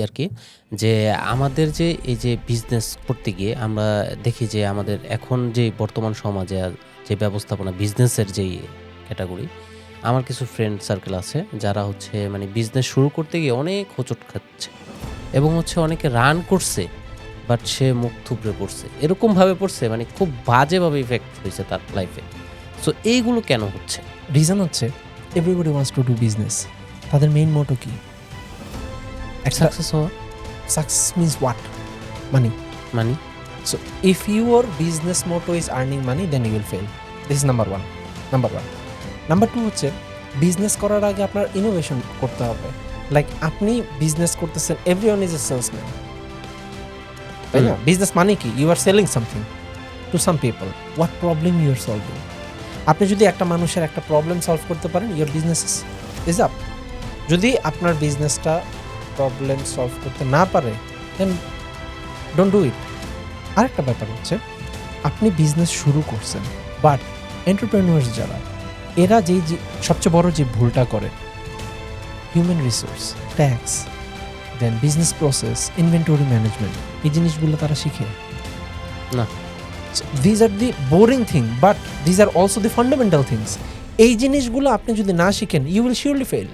আর কি যে আমাদের যে এই যে বিজনেস করতে গিয়ে আমরা দেখি যে আমাদের এখন যে বর্তমান সমাজে যে ব্যবস্থাপনা বিজনেসের যেই ক্যাটাগরি আমার কিছু ফ্রেন্ড সার্কেল আছে যারা হচ্ছে মানে বিজনেস শুরু করতে গিয়ে অনেক হোঁচট খাচ্ছে এবং হচ্ছে অনেকে রান করছে বাট সে মুখ থুবড়ে পড়ছে এরকমভাবে পড়ছে মানে খুব বাজেভাবে ইফেক্ট হয়েছে তার লাইফে। সো এইগুলো কেন হচ্ছে? রিজন হচ্ছে everybody wants to do business. তাদের মেইন মোটো কি? একটা সাকসেস হওয়া, সাকসেস মিন্স হোয়াট? মানি। মানে so if your business motto is earning money then you will fail. This is number one. Number two হচ্ছে business করার আগে আপনার innovation করতে হবে। লাইক আপনি বিজনেস করতেছেন, এভরিওয়ান ইজ এ সেলসম্যান, তাই না? বিজনেস মানে কি? You are selling something to some people. What problem you are solving? আপনি যদি একটা মানুষের একটা প্রবলেম সলভ করতে পারেন, ইউর বিজনেস ইজ আপ। যদি আপনার বিজনেসটা প্রবলেম সলভ করতে না পারে দেন ডোন্ট ডু ইট। আরেকটা ব্যাপার হচ্ছে আপনি বিজনেস শুরু করছেন, বাট এন্টারপ্রেনিউয়ার্স যারা, এরা যে সবচেয়ে বড় যে ভুলটা করে, হিউম্যান রিসোর্স, ট্যাক্স, দেন বিজনেস প্রসেস, ইনভেন্টরি ম্যানেজমেন্ট, এই জিনিসগুলো তারা শিখে না। These are the boring thing, but these are also the fundamental things. এই জিনিসগুলো আপনি যদি না শিখেন, ইউ উইল শিওরলি ফেল।